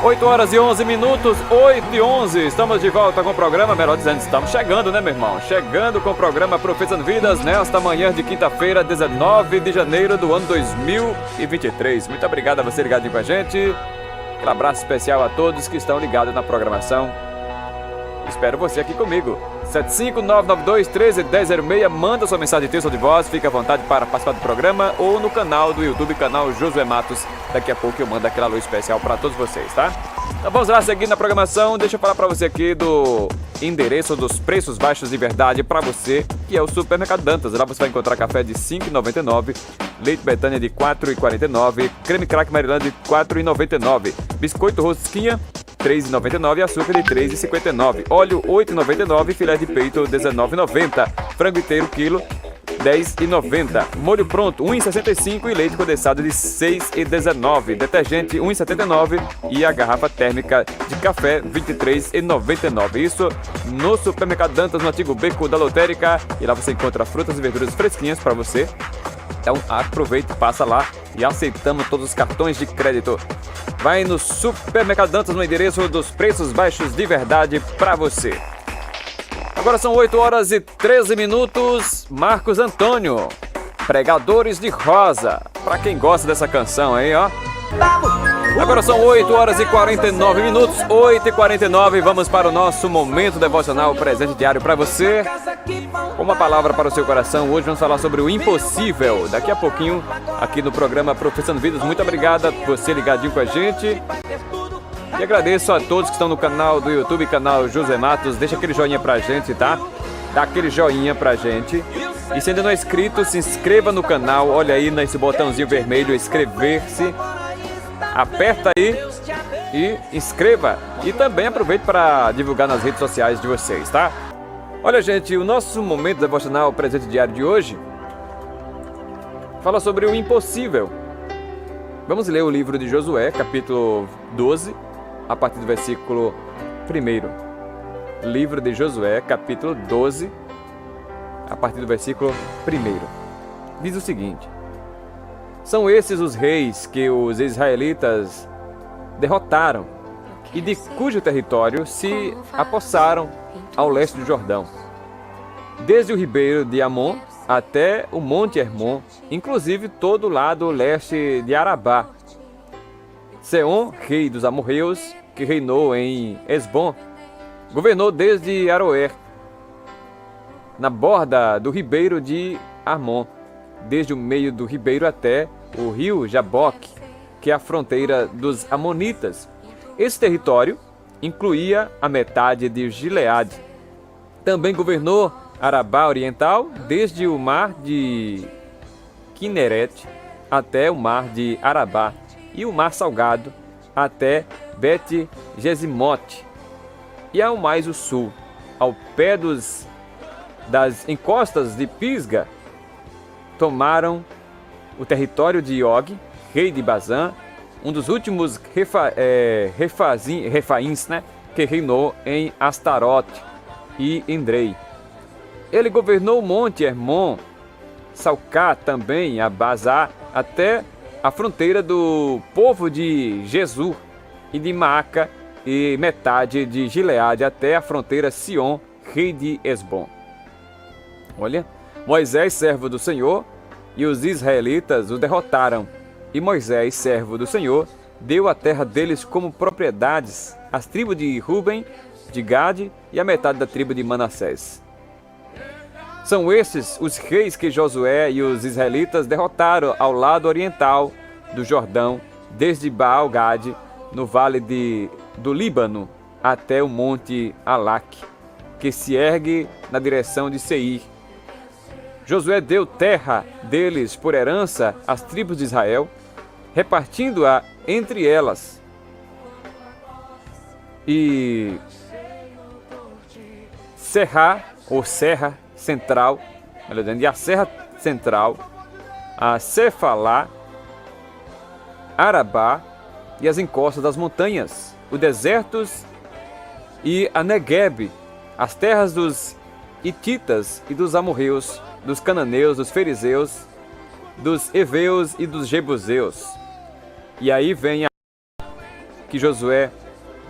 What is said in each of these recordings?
8 horas e 11 minutos, 8 e 11. Estamos de volta com o programa, melhor dizendo, estamos chegando, né, meu irmão? Chegando com o programa Profetizando Vidas nesta manhã de quinta-feira, 19 de janeiro do ano 2023. Muito obrigado a você ligadinho com a gente. Um abraço especial a todos que estão ligados na programação. Espero você aqui comigo. 75992131006. Manda sua mensagem de texto ou de voz. Fique à vontade para participar do programa ou no canal do YouTube, canal Josué Matos. Daqui a pouco eu mando aquela luz especial para todos vocês, tá? Então vamos lá, seguindo na programação. Deixa eu falar para você aqui do endereço dos preços baixos de verdade para você, que é o Supermercado Dantas. Lá você vai encontrar café de R$ 5,99, leite Betânia de R$ 4,49, creme crack Maryland de R$ 4,99, biscoito rosquinha R$ 3,99 e açúcar de R$ 3,59. Óleo R$ 8,99, filé de peito R$ 19,90. Frango inteiro quilo R$ 10,90. Molho pronto R$ 1,65 e leite condensado de R$ 6,19. Detergente R$ 1,79 e a garrafa térmica de café R$ 23,99. Isso no Supermercado Dantas, no antigo Beco da Lotérica. E lá você encontra frutas e verduras fresquinhas para você. Então aproveite, passa lá e aceitamos todos os cartões de crédito. Vai no Supermercado Dantas, no endereço dos preços baixos de verdade para você. Agora são 8 horas e 13 minutos. Marcos Antônio, Pregadores de Rosa. Para quem gosta dessa canção aí, ó. Agora são 8 horas e 49 minutos. 8 e 49. Vamos para o nosso momento devocional, presente diário para você. Uma palavra para o seu coração. Hoje vamos falar sobre o impossível. Daqui a pouquinho, aqui no programa Profetizando Vidas. Muito obrigado a você ligadinho com a gente. E agradeço a todos que estão no canal do YouTube, canal José Matos. Deixa aquele joinha pra gente, tá? Dá aquele joinha pra gente. E se ainda não é inscrito, se inscreva no canal. Olha aí nesse botãozinho vermelho, inscrever-se. Aperta aí e inscreva. E também aproveite para divulgar nas redes sociais de vocês, tá? Olha, gente, o nosso momento devocional presente diário de hoje fala sobre o impossível. Vamos ler o livro de Josué, capítulo 12, a partir do versículo 1. Livro de Josué, capítulo 12, a partir do versículo 1. Diz o seguinte: são esses os reis que os israelitas derrotaram e de cujo território se apossaram ao leste do Jordão, desde o ribeiro de Amon até o monte Hermon, inclusive todo o lado leste de Arabá. Seom, rei dos amorreus, que reinou em Esbom, governou desde Aroer, na borda do ribeiro de Armon, desde o meio do ribeiro até o rio Jaboque, que é a fronteira dos amonitas. Esse território incluía a metade de Gileade. Também governou Arabá Oriental, desde o mar de Quinerete até o mar de Arabá, e o mar Salgado até Bet-Gesimote, e ao mais o sul, ao pé das encostas de Pisga. Tomaram o território de Og, rei de Bazã, um dos últimos refaíns, né, que reinou em Astarote e Endrei. Ele governou o monte Hermon, Salcá também, a Bazá, até a fronteira do povo de Jesur e de Maaca, e metade de Gileade até a fronteira Sion, rei de Esbom. Olha, Moisés, servo do Senhor, e os israelitas o derrotaram. E Moisés, servo do Senhor, deu a terra deles como propriedades às tribos de Ruben, de Gade e a metade da tribo de Manassés. São esses os reis que Josué e os israelitas derrotaram ao lado oriental do Jordão, desde Baal-Gade, no vale do Líbano, até o monte Alaque, que se ergue na direção de Seir. Josué deu terra deles por herança às tribos de Israel, repartindo-a entre elas. E Serra Central, e a Serra Central, a Cefalá, Arabá e as encostas das montanhas, os desertos e a Neguebe, as terras dos Hititas e dos amorreus, dos cananeus, dos fariseus, dos heveus e dos jebuseus. E aí vem que Josué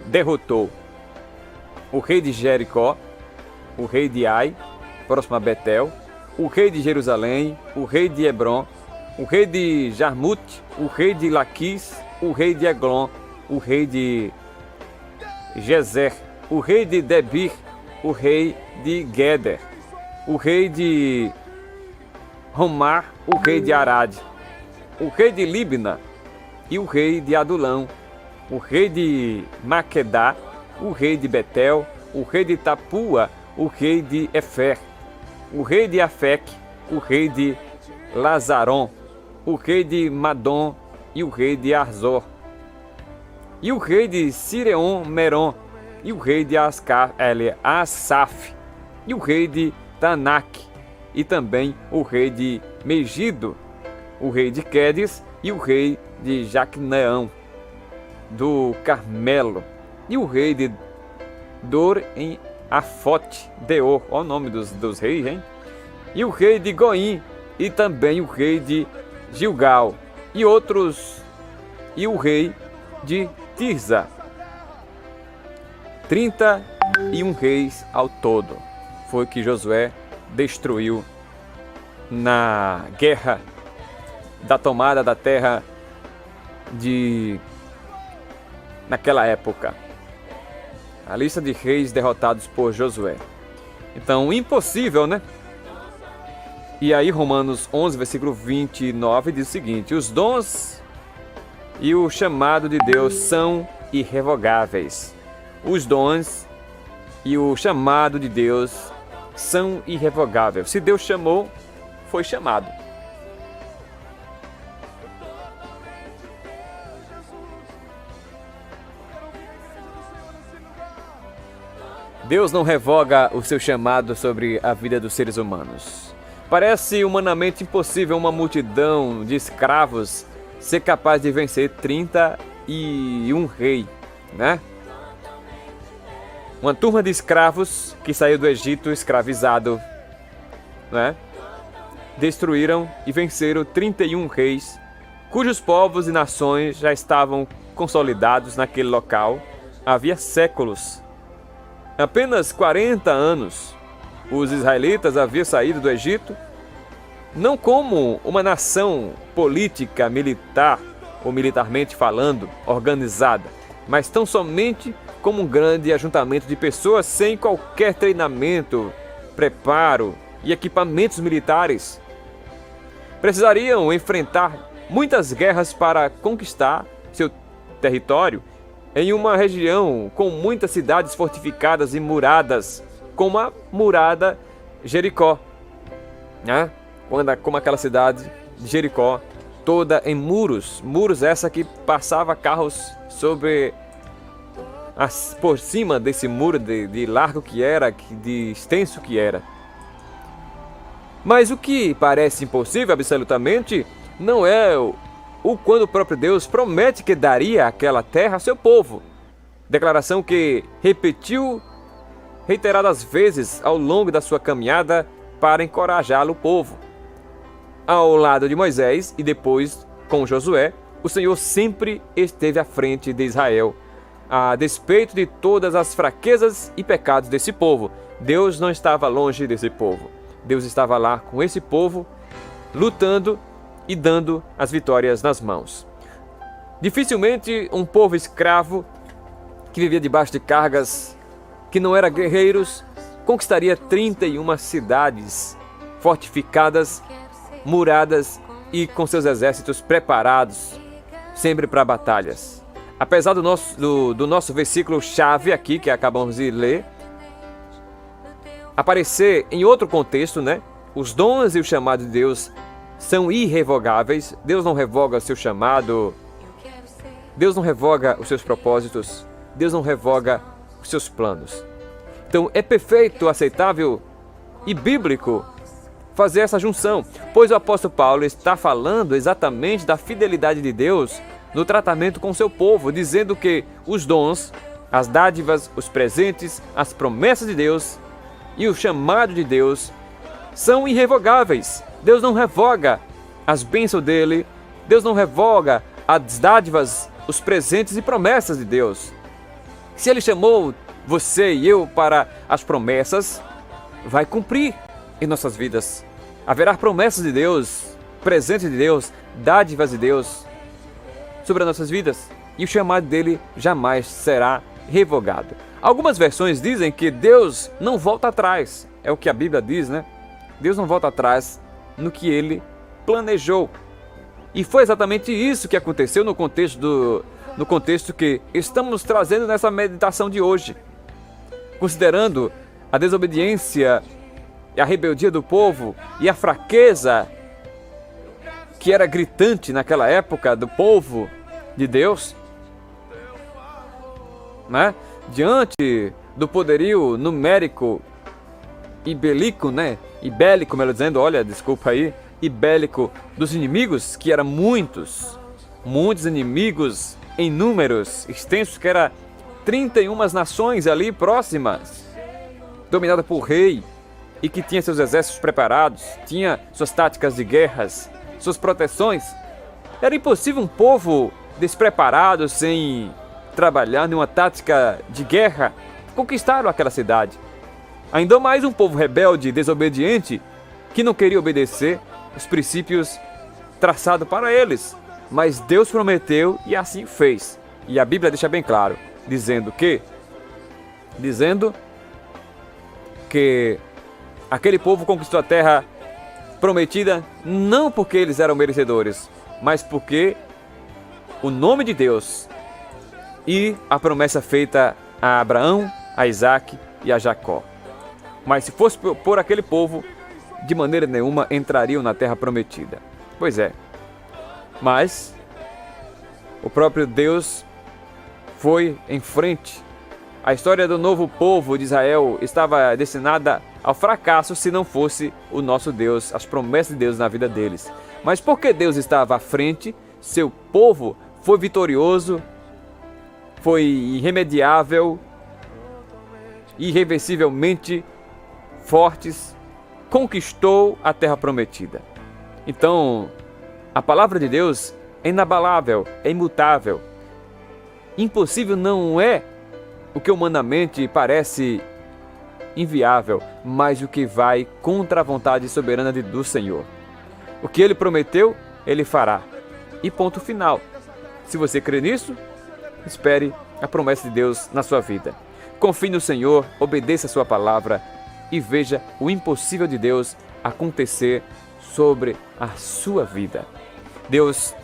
derrotou o rei de Jericó, o rei de Ai, próximo a Betel, o rei de Jerusalém, o rei de Hebron, o rei de Jarmut, o rei de Laquis, o rei de Eglon, o rei de Gezer, o rei de Debir, o rei de Geder, o rei de Romar, o rei de Arad, o rei de Libna e o rei de Adulão, o rei de Maquedá, o rei de Betel, o rei de Tapua, o rei de Efer, o rei de Afec, o rei de Lazaron, o rei de Madom e o rei de Arzor, e o rei de Sireon Meron, e o rei de Asaf, e o rei de Tanak, e também o rei de Megido, o rei de Quedes e o rei de Jacneão, do Carmelo, e o rei de Dor em Afote Deor, olha o nome dos reis, hein? E o rei de Goim, e também o rei de Gilgal, e outros, e o rei de Tirza. 31 reis ao todo foi que Josué destruiu na guerra da tomada da terra naquela época. A lista de reis derrotados por Josué. Então, impossível, né? E aí Romanos 11, versículo 29 diz o seguinte: os dons e o chamado de Deus são irrevogáveis. Os dons e o chamado de Deus são irrevogáveis. Se Deus chamou, foi chamado. Deus não revoga o seu chamado sobre a vida dos seres humanos. Parece humanamente impossível uma multidão de escravos ser capaz de vencer 31 reis, né? Uma turma de escravos que saiu do Egito escravizado, né? Destruíram e venceram 31 reis, cujos povos e nações já estavam consolidados naquele local havia séculos. Apenas 40 anos, os israelitas haviam saído do Egito, não como uma nação política, militar, ou militarmente falando, organizada, mas tão somente como um grande ajuntamento de pessoas sem qualquer treinamento, preparo e equipamentos militares. Precisariam enfrentar muitas guerras para conquistar seu território em uma região com muitas cidades fortificadas e muradas, como a murada Jericó, né? Como aquela cidade de Jericó, toda em muros essa que passava carros por cima desse muro de largo que era, de extenso que era. Mas o que parece impossível absolutamente não é quando o próprio Deus promete que daria aquela terra ao seu povo. Declaração que repetiu reiteradas vezes ao longo da sua caminhada para encorajá-lo o povo. Ao lado de Moisés e depois com Josué, o Senhor sempre esteve à frente de Israel. A despeito de todas as fraquezas e pecados desse povo, Deus não estava longe desse povo. Deus estava lá com esse povo, lutando e dando as vitórias nas mãos. Dificilmente um povo escravo que vivia debaixo de cargas, que não era guerreiros, conquistaria 31 cidades fortificadas, muradas e com seus exércitos preparados, sempre para batalhas. Apesar do nosso versículo-chave aqui, que acabamos de ler, aparecer em outro contexto, né? Os dons e o chamado de Deus são irrevogáveis. Deus não revoga o seu chamado, Deus não revoga os seus propósitos, Deus não revoga os seus planos. Então é perfeito, aceitável e bíblico fazer essa junção, pois o apóstolo Paulo está falando exatamente da fidelidade de Deus no tratamento com seu povo, dizendo que os dons, as dádivas, os presentes, as promessas de Deus e o chamado de Deus são irrevogáveis. Deus não revoga as bênçãos dele, Deus não revoga as dádivas os presentes e promessas de Deus. Se Ele chamou você e eu para as promessas, vai cumprir em nossas vidas. Haverá promessas de Deus, presentes de Deus, dádivas de Deus sobre as nossas vidas. E o chamado dele jamais será revogado. Algumas versões dizem que Deus não volta atrás. É o que a Bíblia diz, né? Deus não volta atrás no que Ele planejou. E foi exatamente isso que aconteceu no contexto que estamos trazendo nessa meditação de hoje. Considerando a desobediência e a rebeldia do povo e a fraqueza que era gritante naquela época do povo de Deus, né? Diante do poderio numérico e bélico, né? E bélico, melhor dizendo, olha, desculpa aí, e bélico dos inimigos, que eram muitos inimigos em números extensos, que era 31 nações ali próximas, dominada por rei, e que tinha seus exércitos preparados, tinha suas táticas de guerras, suas proteções. Era impossível um povo despreparado, sem trabalhar numa tática de guerra, conquistar aquela cidade. Ainda mais um povo rebelde, desobediente, que não queria obedecer os princípios traçados para eles. Mas Deus prometeu e assim fez. E a Bíblia deixa bem claro, dizendo que aquele povo conquistou a terra prometida não porque eles eram merecedores, mas porque o nome de Deus e a promessa feita a Abraão, a Isaac e a Jacó. Mas se fosse por aquele povo, de maneira nenhuma entrariam na terra prometida. Pois é. Mas o próprio Deus foi em frente. A história do novo povo de Israel estava destinada ao fracasso se não fosse o nosso Deus, as promessas de Deus na vida deles. Mas porque Deus estava à frente, seu povo foi vitorioso, foi irremediável, irreversivelmente fortes, conquistou a terra prometida. Então, a palavra de Deus é inabalável, é imutável. Impossível não é o que humanamente parece inviável, mas o que vai contra a vontade soberana do Senhor. O que Ele prometeu, Ele fará. E ponto final. Se você crê nisso, espere a promessa de Deus na sua vida. Confie no Senhor, obedeça a sua palavra e veja o impossível de Deus acontecer sobre a sua vida. Deus,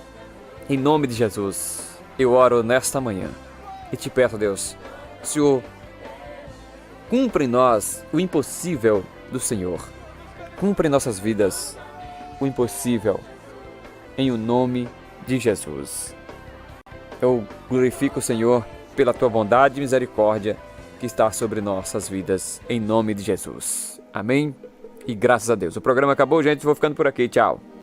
em nome de Jesus, eu oro nesta manhã e te peço, Deus, Senhor, cumpra em nós o impossível do Senhor. Cumpra em nossas vidas o impossível, em o nome de Jesus. Eu glorifico o Senhor pela tua bondade e misericórdia que está sobre nossas vidas, em nome de Jesus. Amém? E graças a Deus. O programa acabou, gente. Vou ficando por aqui. Tchau.